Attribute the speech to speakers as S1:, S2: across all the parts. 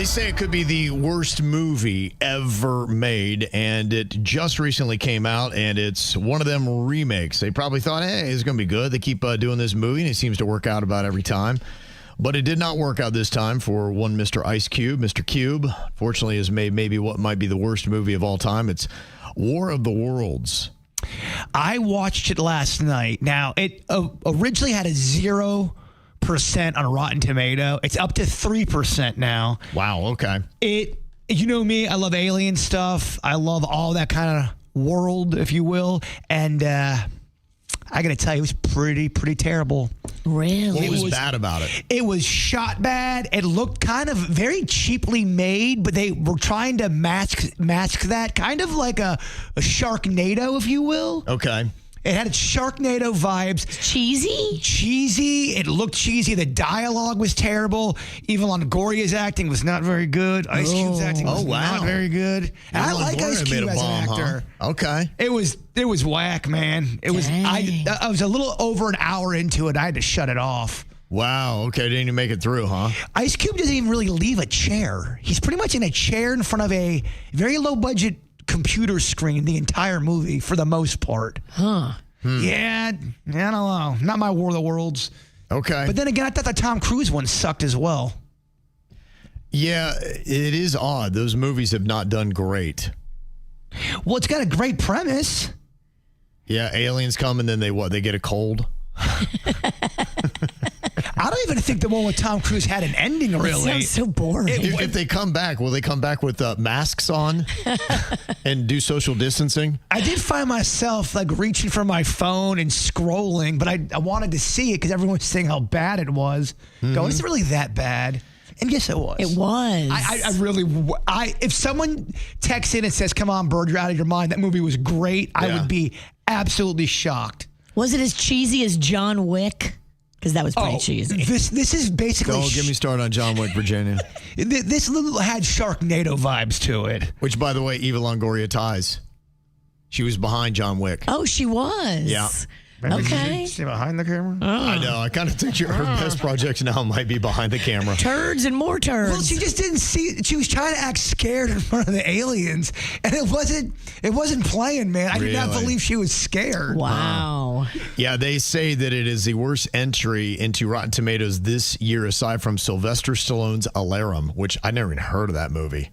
S1: They say it could be the worst movie ever made, and it just recently came out, and it's one of them remakes. They probably thought, hey, it's going to be good. They keep doing this movie, and it seems to work out about every time. But it did not work out this time for one Mr. Ice Cube. Mr. Cube, fortunately, has made maybe what might be the worst movie of all time. It's War of the Worlds.
S2: I watched it last night. Now, it originally had a 0% on Rotten Tomato. It's up to 3% now.
S1: Wow, okay.
S2: You know me, I love alien stuff. I love all that kind of world, if you will. And I got to tell you, it was pretty terrible.
S3: Really?
S1: What was bad about it?
S2: It was shot bad. It looked kind of very cheaply made, but they were trying to mask that, kind of like a Sharknado, if you will.
S1: Okay.
S2: It had its Sharknado vibes. Cheesy. It looked cheesy. The dialogue was terrible. Eva Longoria's acting was not very good. Ice Cube's acting was not very good. And I like Ice Cube as an actor.
S1: Huh? Okay.
S2: It was whack, man. It was. I was a little over an hour into it. I had to shut it off.
S1: Wow. Okay. Didn't even make it through, huh?
S2: Ice Cube doesn't even really leave a chair. He's pretty much in a chair in front of a very low budget computer screen the entire movie for the most part. Yeah, I don't know. Not my War of the Worlds.
S1: Okay.
S2: But then again, I thought the Tom Cruise one sucked as well.
S1: Yeah, it is odd. Those movies have not done great.
S2: Well, it's got a great premise.
S1: Yeah, aliens come and then they get a cold.
S2: I don't even think the one with Tom Cruise had an ending, really.
S3: It sounds so boring.
S1: If they come back, will they come back with masks on and do social distancing?
S2: I did find myself like reaching for my phone and scrolling, but I wanted to see it because everyone was saying how bad it was. Is it really that bad? And yes, it was.
S3: It was.
S2: If someone texts in and says, "Come on, Bird, you're out of your mind," that movie was great, I would be absolutely shocked.
S3: Was it as cheesy as John Wick? Because that was pretty cheesy.
S2: This is basically...
S1: Don't get me started on John Wick, Virginia.
S2: This little had Sharknado vibes to it.
S1: Which, by the way, Eva Longoria ties. She was behind John Wick.
S3: Oh, she was?
S1: Yeah.
S3: Okay.
S2: She behind the camera?
S1: I know. I kind of think her best project now might be behind the camera.
S3: Turds and more turds.
S2: Well, she just didn't see. She was trying to act scared in front of the aliens, and it wasn't playing, man. I did not believe she was scared.
S3: Wow.
S1: Yeah, they say that it is the worst entry into Rotten Tomatoes this year, aside from Sylvester Stallone's Alarum, which I never even heard of that movie.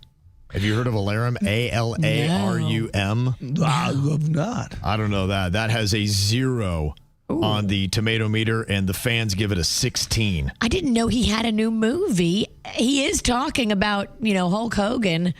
S1: Have you heard of Alarum? A-L-A-R-U-M?
S2: I love not.
S1: I don't know that. That has a 0 on the tomato meter, and the fans give it a 16.
S3: I didn't know he had a new movie. He is talking about, Hulk Hogan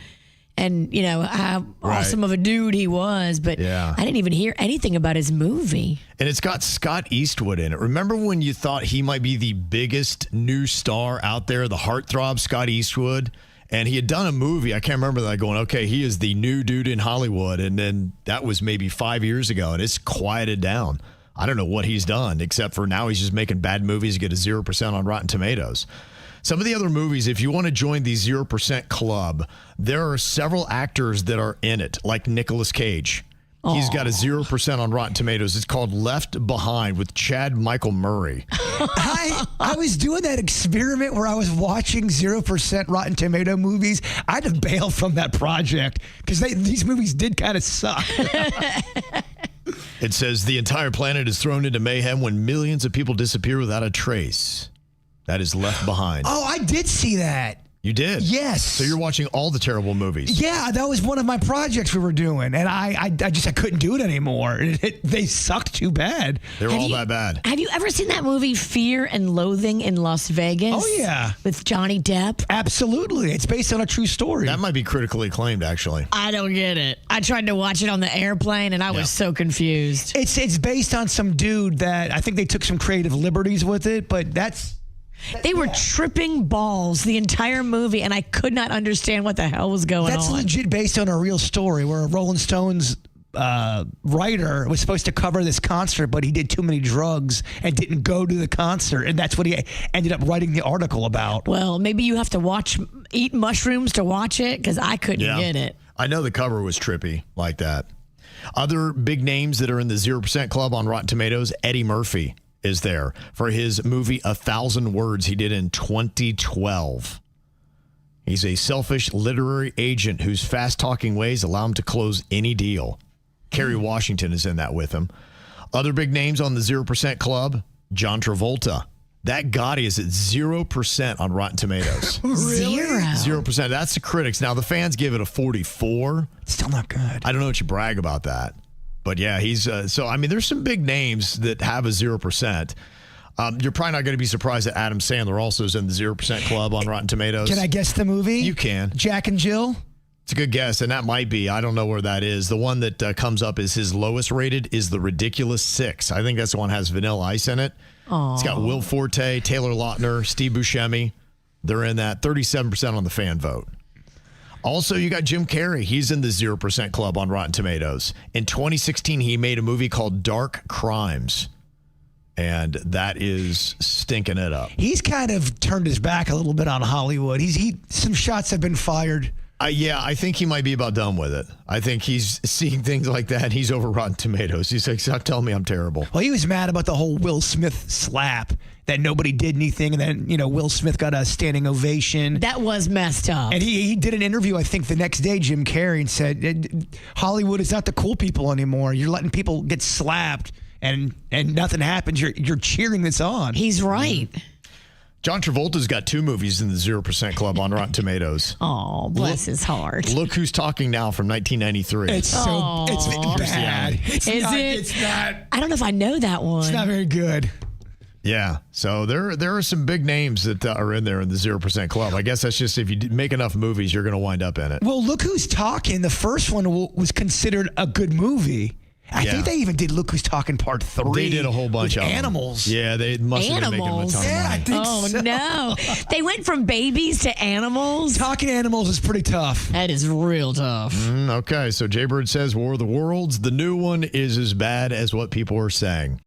S3: and, how awesome of a dude he was, but I didn't even hear anything about his movie.
S1: And it's got Scott Eastwood in it. Remember when you thought he might be the biggest new star out there, the heartthrob Scott Eastwood? And he had done a movie. I can't remember that going, okay, he is the new dude in Hollywood. And then that was maybe 5 years ago, and it's quieted down. I don't know what he's done, except for now he's just making bad movies, get a 0% on Rotten Tomatoes. Some of the other movies, if you want to join the 0% club, there are several actors that are in it, like Nicolas Cage. He's got a 0% on Rotten Tomatoes. It's called Left Behind with Chad Michael Murray.
S2: I was doing that experiment where I was watching 0% Rotten Tomato movies. I had to bail from that project because these movies did kind of suck.
S1: It says the entire planet is thrown into mayhem when millions of people disappear without a trace. That is Left Behind.
S2: Oh, I did see that.
S1: You did?
S2: Yes.
S1: So you're watching all the terrible movies.
S2: Yeah, that was one of my projects we were doing, and I couldn't do it anymore. They sucked too bad.
S1: They're all that bad.
S3: Have you ever seen that movie Fear and Loathing in Las Vegas?
S2: Oh, yeah.
S3: With Johnny Depp?
S2: Absolutely. It's based on a true story.
S1: That might be critically acclaimed, actually.
S3: I don't get it. I tried to watch it on the airplane, and I was so confused.
S2: It's based on some dude that I think they took some creative liberties with it, but
S3: they were tripping balls the entire movie, and I could not understand what the hell was going on.
S2: That's legit based on a real story where a Rolling Stones writer was supposed to cover this concert, but he did too many drugs and didn't go to the concert, and that's what he ended up writing the article about.
S3: Well, maybe you have to eat mushrooms to watch it, because I couldn't get it.
S1: I know the cover was trippy like that. Other big names that are in the 0% club on Rotten Tomatoes, Eddie Murphy is there for his movie 1,000 Words he did in 2012. He's a selfish literary agent whose fast-talking ways allow him to close any deal. Kerry Washington is in that with him. Other big names on the 0% Club, John Travolta. That Gotti is at 0% on Rotten Tomatoes.
S3: Really?
S1: 0%. That's the critics. Now, the fans give it a 44.
S2: Still not good.
S1: I don't know what you brag about that. But yeah, he's there's some big names that have a 0%. You're probably not going to be surprised that Adam Sandler also is in the 0% Club on Rotten Tomatoes.
S2: Can I guess the movie?
S1: You can.
S2: Jack and Jill?
S1: It's a good guess, and that might be. I don't know where that is. The one that comes up is his lowest rated is The Ridiculous Six. I think that's the one that has Vanilla Ice in it.
S3: Aww.
S1: It's got Will Forte, Taylor Lautner, Steve Buscemi. They're in that. 37% on the fan vote. Also, you got Jim Carrey. He's in the 0% Club on Rotten Tomatoes. In 2016, he made a movie called Dark Crimes. And that is stinking it up.
S2: He's kind of turned his back a little bit on Hollywood. Some shots have been fired.
S1: Yeah, I think he might be about done with it. I think he's seeing things like that. He's over Rotten Tomatoes. He's like, stop telling me I'm terrible.
S2: Well, he was mad about the whole Will Smith slap, that nobody did anything. And then, Will Smith got a standing ovation.
S3: That was messed up.
S2: And he did an interview, I think, the next day, Jim Carrey, and said, Hollywood is not the cool people anymore. You're letting people get slapped and nothing happens. You're cheering this on.
S3: He's right.
S1: John Travolta's got 2 movies in the 0% Club on Rotten Tomatoes.
S3: Oh, bless his heart.
S1: Look Who's Talking Now from 1993.
S2: It's bad.
S3: It's not. I don't know if I know that one.
S2: It's not very good.
S1: Yeah, so there are some big names that are in there in the 0% Club. I guess that's just if you make enough movies, you're going to wind up in it.
S2: Well, Look Who's Talking, the first one was considered a good movie. I think they even did Look Who's Talking Part 3.
S1: They did a whole bunch of
S2: animals.
S1: Yeah, they must have been making them a ton of money.
S2: I think so.
S3: No. They went from babies to animals.
S2: Talking animals is pretty tough.
S3: That is real tough.
S1: Okay, so Jaybird says War of the Worlds. The new one is as bad as what people are saying.